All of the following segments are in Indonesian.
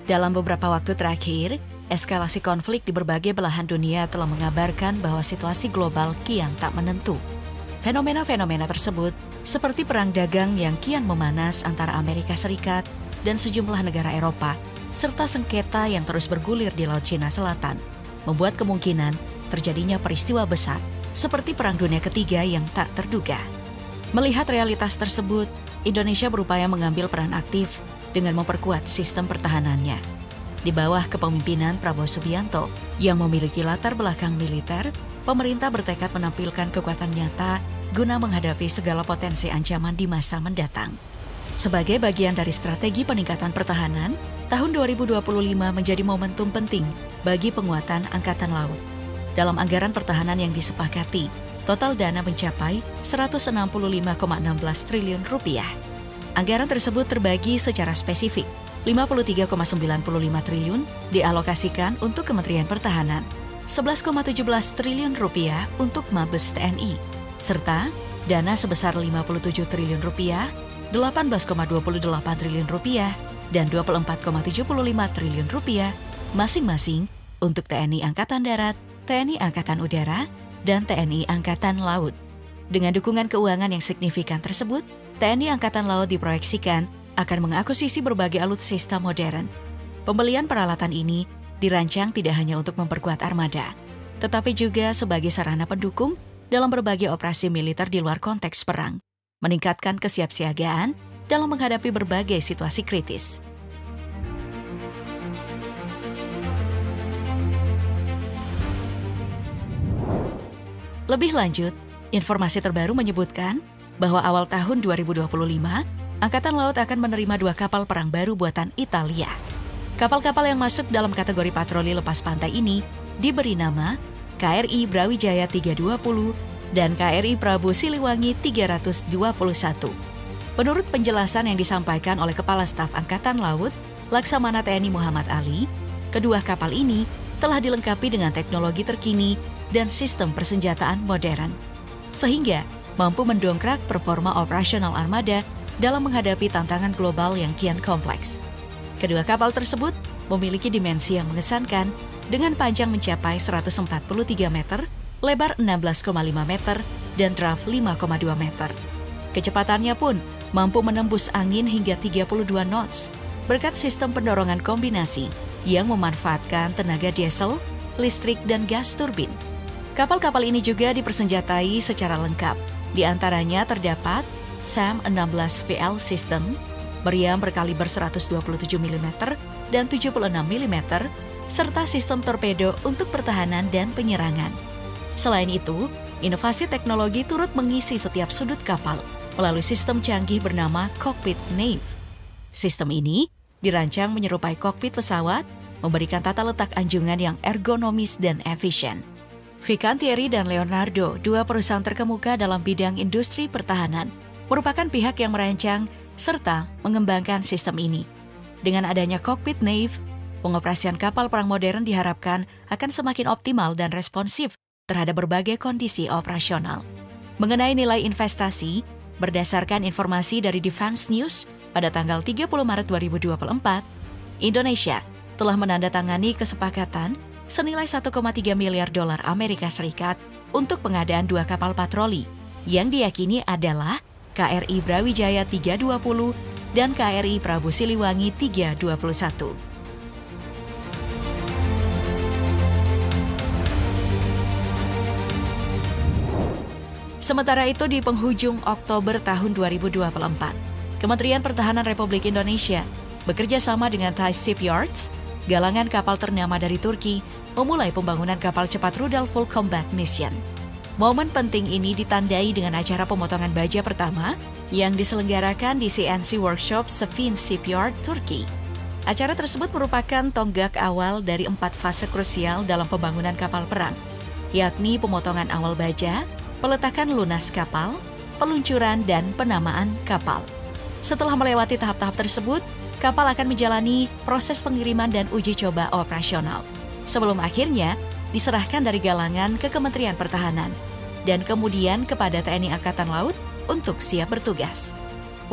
Dalam beberapa waktu terakhir, eskalasi konflik di berbagai belahan dunia telah mengabarkan bahwa situasi global kian tak menentu. Fenomena-fenomena tersebut seperti perang dagang yang kian memanas antara Amerika Serikat dan sejumlah negara Eropa, serta sengketa yang terus bergulir di Laut Cina Selatan, membuat kemungkinan terjadinya peristiwa besar seperti Perang Dunia Ketiga yang tak terduga. Melihat realitas tersebut, Indonesia berupaya mengambil peran aktif dengan memperkuat sistem pertahanannya. Di bawah kepemimpinan Prabowo Subianto yang memiliki latar belakang militer, pemerintah bertekad menampilkan kekuatan nyata guna menghadapi segala potensi ancaman di masa mendatang. Sebagai bagian dari strategi peningkatan pertahanan, tahun 2025 menjadi momentum penting bagi penguatan Angkatan Laut. Dalam anggaran pertahanan yang disepakati, total dana mencapai 165,16 triliun rupiah. Anggaran tersebut terbagi secara spesifik. 53,95 triliun dialokasikan untuk Kementerian Pertahanan, 11,17 triliun rupiah untuk Mabes TNI, serta dana sebesar 57 triliun rupiah, 18,28 triliun rupiah, dan 24,75 triliun rupiah masing-masing untuk TNI Angkatan Darat, TNI Angkatan Udara, dan TNI Angkatan Laut. Dengan dukungan keuangan yang signifikan tersebut, TNI Angkatan Laut diproyeksikan akan mengakuisisi berbagai alutsista modern. Pembelian peralatan ini dirancang tidak hanya untuk memperkuat armada, tetapi juga sebagai sarana pendukung dalam berbagai operasi militer di luar konteks perang, meningkatkan kesiapsiagaan dalam menghadapi berbagai situasi kritis. Lebih lanjut, informasi terbaru menyebutkan bahwa awal tahun 2025, Angkatan Laut akan menerima 2 kapal perang baru buatan Italia. Kapal-kapal yang masuk dalam kategori patroli lepas pantai ini diberi nama KRI Brawijaya 320 dan KRI Prabu Siliwangi 321. Menurut penjelasan yang disampaikan oleh Kepala Staf Angkatan Laut, Laksamana TNI Muhammad Ali, kedua kapal ini telah dilengkapi dengan teknologi terkini dan sistem persenjataan modern, sehingga mampu mendongkrak performa operasional armada dalam menghadapi tantangan global yang kian kompleks. Kedua kapal tersebut memiliki dimensi yang mengesankan dengan panjang mencapai 143 meter, lebar 16,5 meter, dan draft 5,2 meter. Kecepatannya pun mampu menembus angin hingga 32 knots berkat sistem pendorongan kombinasi yang memanfaatkan tenaga diesel, listrik, dan gas turbin. Kapal-kapal ini juga dipersenjatai secara lengkap. Di antaranya terdapat SAM 16 VL System, meriam berkaliber 127 mm dan 76 mm, serta sistem torpedo untuk pertahanan dan penyerangan. Selain itu, inovasi teknologi turut mengisi setiap sudut kapal melalui sistem canggih bernama Cockpit Nave. Sistem ini dirancang menyerupai kokpit pesawat, memberikan tata letak anjungan yang ergonomis dan efisien. Fincantieri dan Leonardo, 2 perusahaan terkemuka dalam bidang industri pertahanan, merupakan pihak yang merancang serta mengembangkan sistem ini. Dengan adanya Cockpit Nave, pengoperasian kapal perang modern diharapkan akan semakin optimal dan responsif terhadap berbagai kondisi operasional. Mengenai nilai investasi, berdasarkan informasi dari Defense News pada tanggal 30 Maret 2024, Indonesia telah menandatangani kesepakatan senilai 1,3 miliar dolar Amerika Serikat untuk pengadaan 2 kapal patroli yang diyakini adalah KRI Brawijaya 320 dan KRI Prabu Siliwangi 321. Sementara itu di penghujung Oktober tahun 2024, Kementerian Pertahanan Republik Indonesia bekerja sama dengan Thai Shipyards, galangan kapal ternama dari Turki, memulai pembangunan kapal cepat rudal Full Combat Mission. Momen penting ini ditandai dengan acara pemotongan baja pertama yang diselenggarakan di CNC Workshop Sefin Shipyard, Turki. Acara tersebut merupakan tonggak awal dari 4 fase krusial dalam pembangunan kapal perang, yakni pemotongan awal baja, peletakan lunas kapal, peluncuran, dan penamaan kapal. Setelah melewati tahap-tahap tersebut, kapal akan menjalani proses pengiriman dan uji coba operasional, sebelum akhirnya diserahkan dari galangan ke Kementerian Pertahanan dan kemudian kepada TNI Angkatan Laut untuk siap bertugas.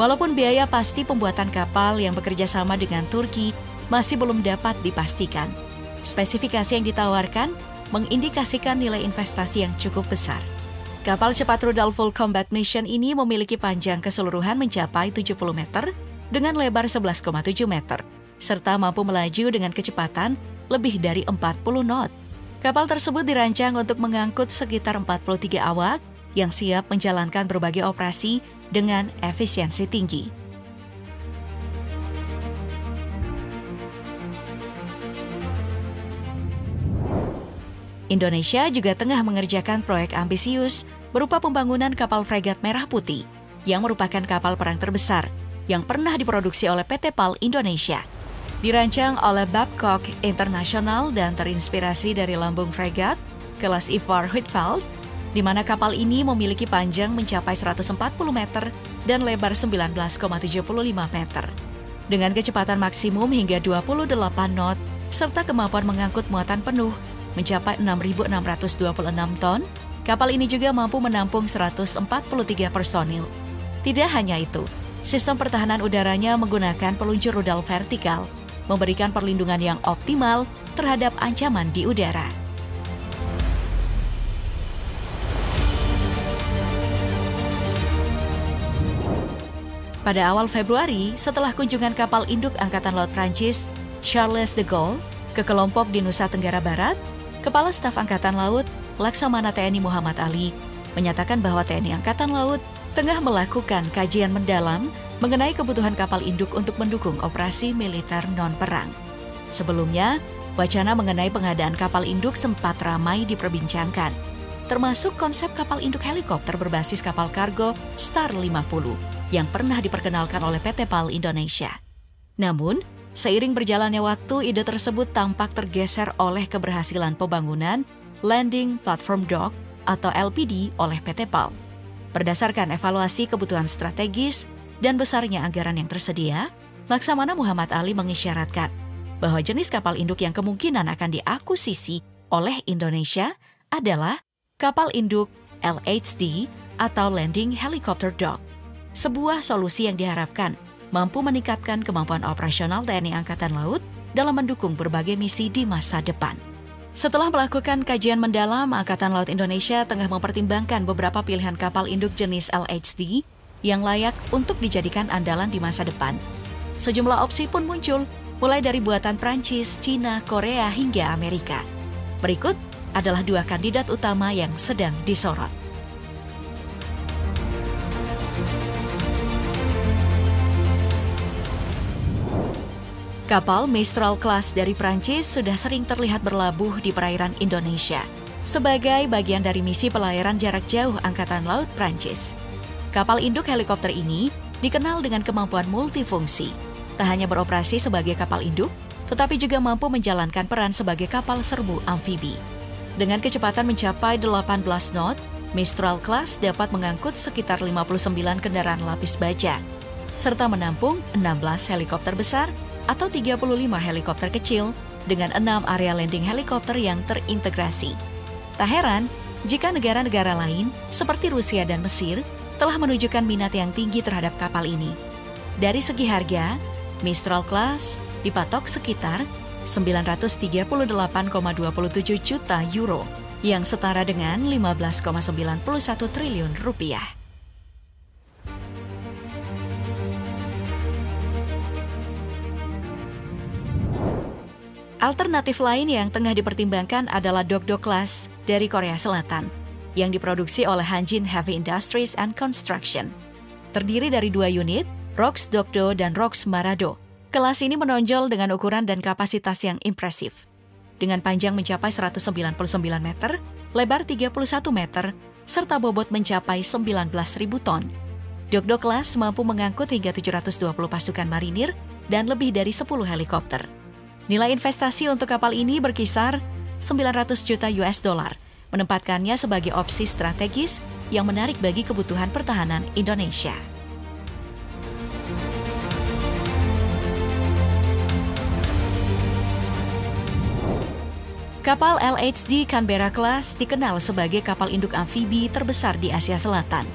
Walaupun biaya pasti pembuatan kapal yang bekerja sama dengan Turki masih belum dapat dipastikan. Spesifikasi yang ditawarkan mengindikasikan nilai investasi yang cukup besar. Kapal cepat rudal Full Combat Mission ini memiliki panjang keseluruhan mencapai 70 meter dengan lebar 11,7 meter, serta mampu melaju dengan kecepatan lebih dari 40 knot. Kapal tersebut dirancang untuk mengangkut sekitar 43 awak yang siap menjalankan berbagai operasi dengan efisiensi tinggi. Indonesia juga tengah mengerjakan proyek ambisius berupa pembangunan kapal fregat Merah Putih yang merupakan kapal perang terbesar yang pernah diproduksi oleh PT PAL Indonesia. Dirancang oleh Babcock International dan terinspirasi dari lambung fregat kelas Ivar Huitfeldt, di mana kapal ini memiliki panjang mencapai 140 meter dan lebar 19,75 meter. Dengan kecepatan maksimum hingga 28 knot, serta kemampuan mengangkut muatan penuh mencapai 6.626 ton, kapal ini juga mampu menampung 143 personil. Tidak hanya itu, sistem pertahanan udaranya menggunakan peluncur rudal vertikal, memberikan perlindungan yang optimal terhadap ancaman di udara. Pada awal Februari, setelah kunjungan kapal induk Angkatan Laut Prancis, Charles de Gaulle, ke kelompok di Nusa Tenggara Barat, Kepala Staf Angkatan Laut, Laksamana TNI Muhammad Ali, menyatakan bahwa TNI Angkatan Laut tengah melakukan kajian mendalam mengenai kebutuhan kapal induk untuk mendukung operasi militer non-perang. Sebelumnya, wacana mengenai pengadaan kapal induk sempat ramai diperbincangkan, termasuk konsep kapal induk helikopter berbasis kapal kargo Star 50 yang pernah diperkenalkan oleh PT PAL Indonesia. Namun, seiring berjalannya waktu, ide tersebut tampak tergeser oleh keberhasilan pembangunan Landing Platform Dock atau LPD oleh PT PAL. Berdasarkan evaluasi kebutuhan strategis dan besarnya anggaran yang tersedia, Laksamana Muhammad Ali mengisyaratkan bahwa jenis kapal induk yang kemungkinan akan diakuisisi oleh Indonesia adalah kapal induk LHD atau Landing Helicopter Dock. Sebuah solusi yang diharapkan mampu meningkatkan kemampuan operasional TNI Angkatan Laut dalam mendukung berbagai misi di masa depan. Setelah melakukan kajian mendalam, Angkatan Laut Indonesia tengah mempertimbangkan beberapa pilihan kapal induk jenis LHD yang layak untuk dijadikan andalan di masa depan. Sejumlah opsi pun muncul, mulai dari buatan Prancis, Cina, Korea, hingga Amerika. Berikut adalah 2 kandidat utama yang sedang disorot. Kapal Mistral Class dari Prancis sudah sering terlihat berlabuh di perairan Indonesia sebagai bagian dari misi pelayaran jarak jauh Angkatan Laut Prancis. Kapal induk helikopter ini dikenal dengan kemampuan multifungsi, tak hanya beroperasi sebagai kapal induk, tetapi juga mampu menjalankan peran sebagai kapal serbu amfibi. Dengan kecepatan mencapai 18 knot, Mistral Class dapat mengangkut sekitar 59 kendaraan lapis baja, serta menampung 16 helikopter besar atau 35 helikopter kecil dengan 6 area landing helikopter yang terintegrasi. Tak heran jika negara-negara lain seperti Rusia dan Mesir telah menunjukkan minat yang tinggi terhadap kapal ini. Dari segi harga, Mistral Class dipatok sekitar 938,27 juta euro yang setara dengan 15,91 triliun rupiah. Alternatif lain yang tengah dipertimbangkan adalah Dokdo Class dari Korea Selatan yang diproduksi oleh Hanjin Heavy Industries and Construction. Terdiri dari 2 unit, ROX Dokdo dan ROX Marado. Kelas ini menonjol dengan ukuran dan kapasitas yang impresif. Dengan panjang mencapai 199 meter, lebar 31 meter, serta bobot mencapai 19.000 ton. Dokdo Class mampu mengangkut hingga 720 pasukan marinir dan lebih dari 10 helikopter. Nilai investasi untuk kapal ini berkisar 900 juta US dollar, menempatkannya sebagai opsi strategis yang menarik bagi kebutuhan pertahanan Indonesia. Kapal LHD Canberra Class dikenal sebagai kapal induk amfibi terbesar di Asia Selatan.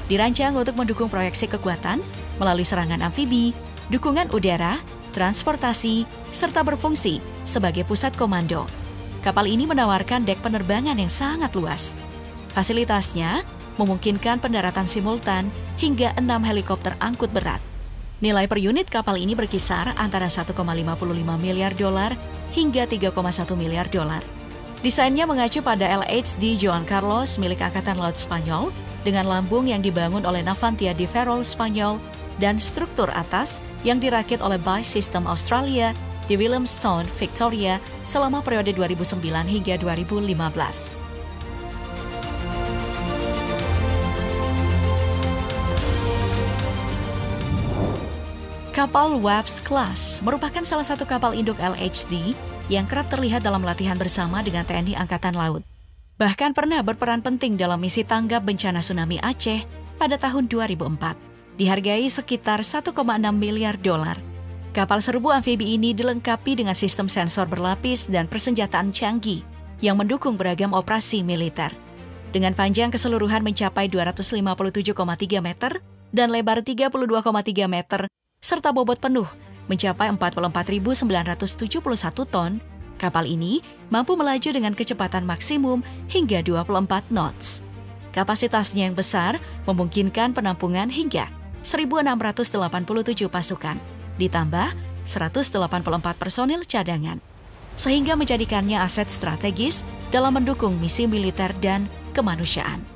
Dirancang untuk mendukung proyeksi kekuatan melalui serangan amfibi, dukungan udara, transportasi, serta berfungsi sebagai pusat komando. Kapal ini menawarkan dek penerbangan yang sangat luas. Fasilitasnya memungkinkan pendaratan simultan hingga 6 helikopter angkut berat. Nilai per unit kapal ini berkisar antara 1,55 miliar dolar hingga 3,1 miliar dolar. Desainnya mengacu pada LHD Joan Carlos milik Angkatan Laut Spanyol dengan lambung yang dibangun oleh Navantia di Ferrol, Spanyol, dan struktur atas yang dirakit oleh BAE Systems Australia di Willemstone, Victoria selama periode 2009 hingga 2015. Kapal Wasp Class merupakan salah satu kapal induk LHD yang kerap terlihat dalam latihan bersama dengan TNI Angkatan Laut. Bahkan pernah berperan penting dalam misi tanggap bencana tsunami Aceh pada tahun 2004. Dihargai sekitar 1,6 miliar dolar. Kapal serbu amfibi ini dilengkapi dengan sistem sensor berlapis dan persenjataan canggih yang mendukung beragam operasi militer. Dengan panjang keseluruhan mencapai 257,3 meter dan lebar 32,3 meter, serta bobot penuh mencapai 44.971 ton, kapal ini mampu melaju dengan kecepatan maksimum hingga 24 knots. Kapasitasnya yang besar memungkinkan penampungan hingga 1.687 pasukan, ditambah 184 personil cadangan, sehingga menjadikannya aset strategis dalam mendukung misi militer dan kemanusiaan.